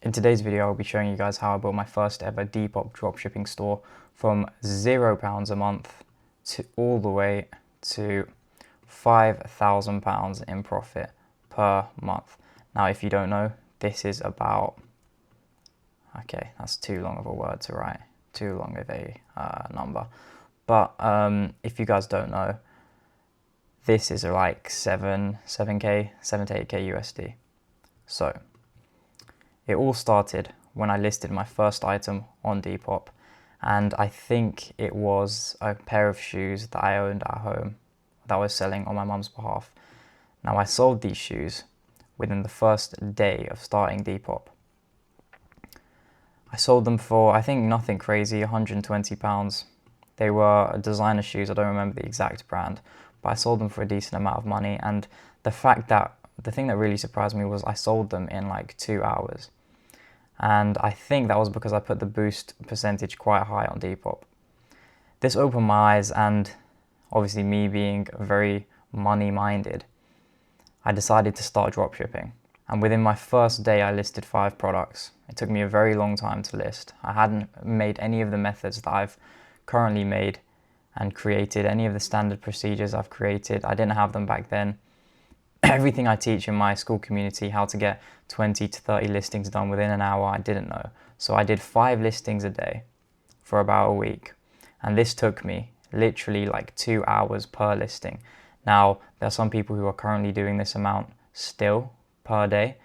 In today's video, I'll be showing you guys how I built my first ever Depop dropshipping store from £0 a month to all the way to £5,000 in profit per month. Now, if you don't know, this is about, okay, that's too long of a word to write, too long of a number. But if you guys don't know, this is like 7 to 8k USD. So it all started when I listed my first item on Depop, and I think it was a pair of shoes that I owned at home that I was selling on my mum's behalf. Now, I sold these shoes within the first day of starting Depop. I sold them for, I think, nothing crazy, £120. They were designer shoes, I don't remember the exact brand, but I sold them for a decent amount of money. And the thing that really surprised me was I sold them in like 2 hours. And I think that was because I put the boost percentage quite high on Depop. This opened my eyes, and obviously me being very money-minded, I decided to start dropshipping. And within my first day, I listed 5 products. It took me a very long time to list. I hadn't made any of the methods that I've currently made and created, any of the standard procedures I've created. I didn't have them back then. Everything I teach in my school community, how to get 20 to 30 listings done within an hour, I didn't know. So I did 5 listings a day for about a week. And this took me literally like 2 hours per listing. Now, there are some people who are currently doing this amount still per day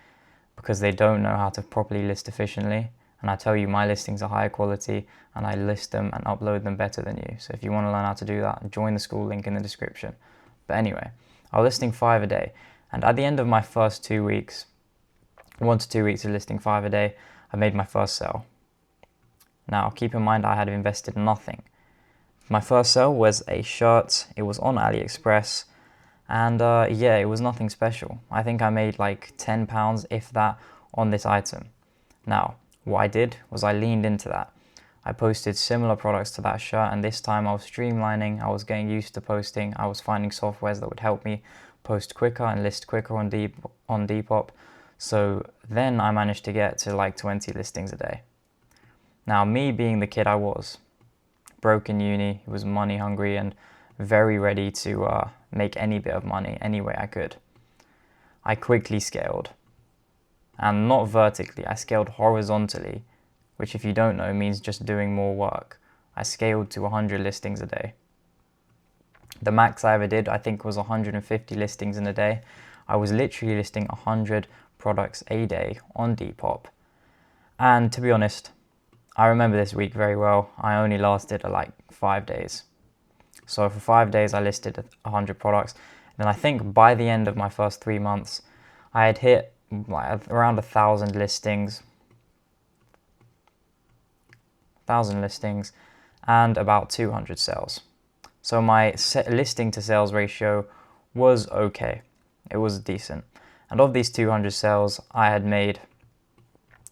because they don't know how to properly list efficiently. And I tell you, my listings are higher quality and I list them and upload them better than you. So if you want to learn how to do that, join the school, link in the description. But anyway, I was listing 5 a day. And at the end of my first 2 weeks, 1 to 2 weeks of listing 5 a day, I made my first sale. Now, keep in mind, I had invested nothing. My first sale was a shirt. It was on AliExpress. And yeah, it was nothing special. I think I made like £10, if that, on this item. Now, what I did was I leaned into that. I posted similar products to that shirt, and this time I was streamlining. I was getting used to posting. I was finding softwares that would help me post quicker and list quicker on Depop. So then I managed to get to like 20 listings a day. Now, me being the kid I was, broke in uni, was money hungry and very ready to make any bit of money any way I could, I quickly scaled. And not vertically, I scaled horizontally, which, if you don't know, means just doing more work. I scaled to 100 listings a day. The max I ever did, I think, was 150 listings in a day. I was literally listing 100 products a day on Depop. And to be honest, I remember this week very well. I only lasted like 5 days. So for 5 days, I listed 100 products. And I think by the end of my first 3 months, I had hit like around 1,000 listings. 1,000 listings and about 200 sales. So my listing to sales ratio was okay. It was decent. And of these 200 sales, I had made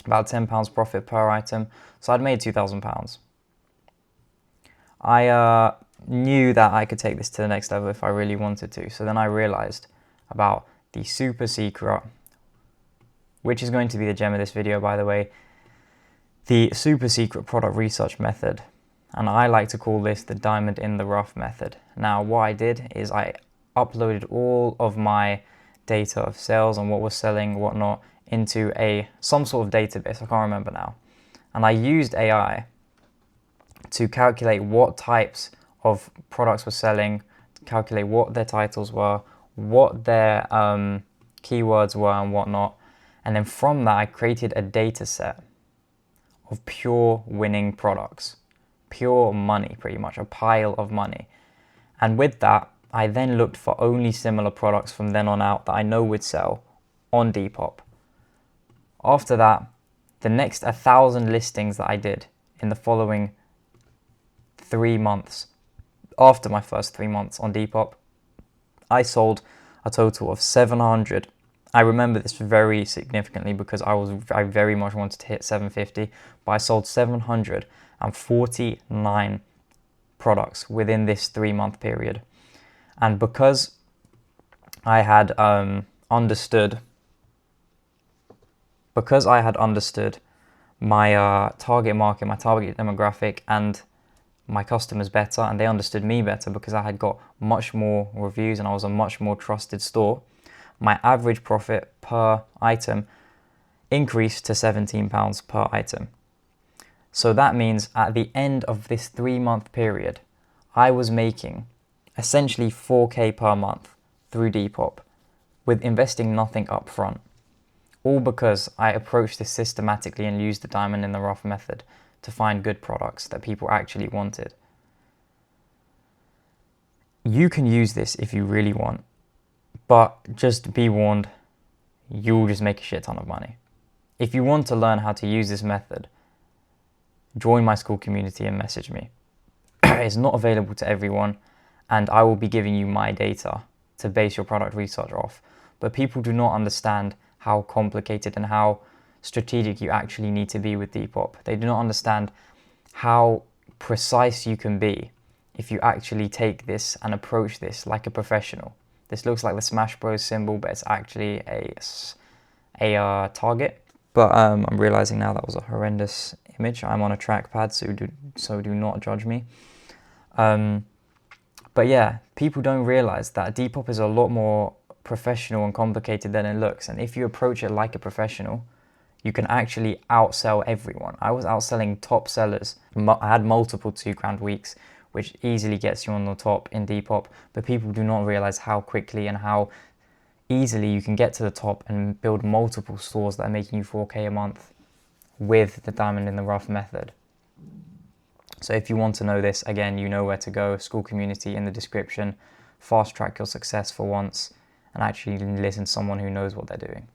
about £10 profit per item. So I'd made £2,000. I knew that I could take this to the next level if I really wanted to. So then I realized about the super secret, which is going to be the gem of this video, by the way, the super secret product research method. And I like to call this the diamond in the rough method. Now, what I did is I uploaded all of my data of sales and what was selling, whatnot, into some sort of database. I can't remember now. And I used AI to calculate what types of products were selling, to calculate what their titles were, what their keywords were and whatnot. And then from that, I created a data set of pure winning products. Pure money, pretty much, a pile of money. And with that, I then looked for only similar products from then on out that I know would sell on Depop. After that, the next 1,000 listings that I did in the following 3 months, after my first 3 months on Depop, I sold a total of 700. I remember this very significantly because I very much wanted to hit 750, but I sold 749 products within this 3-month period. And because I had understood because I had understood my target market, my target demographic, and my customers better, and they understood me better because I had got much more reviews and I was a much more trusted store, my average profit per item increased to £17 per item. So that means at the end of this 3-month period, I was making essentially 4K per month through Depop with investing nothing up front. All because I approached this systematically and used the diamond in the rough method to find good products that people actually wanted. You can use this if you really want, but just be warned, you'll just make a shit ton of money. If you want to learn how to use this method, join my school community and message me. It's not available to everyone, and I will be giving you my data to base your product research off. But people do not understand how complicated and how strategic you actually need to be with Depop. They do not understand how precise you can be if you actually take this and approach this like a professional. This looks like the Smash Bros symbol, but it's actually a target. But I'm realizing now that was a horrendous image. I'm on a trackpad, so do not judge me. But yeah, people don't realize that Depop is a lot more professional and complicated than it looks. And if you approach it like a professional, you can actually outsell everyone. I was outselling top sellers. I had multiple £2,000 weeks, which easily gets you on the top in Depop. But people do not realize how quickly and how easily you can get to the top and build multiple stores that are making you 4K a month with the diamond in the rough method. So if you want to know this, again, you know where to go. School community in the description. Fast track your success for once and actually listen to someone who knows what they're doing.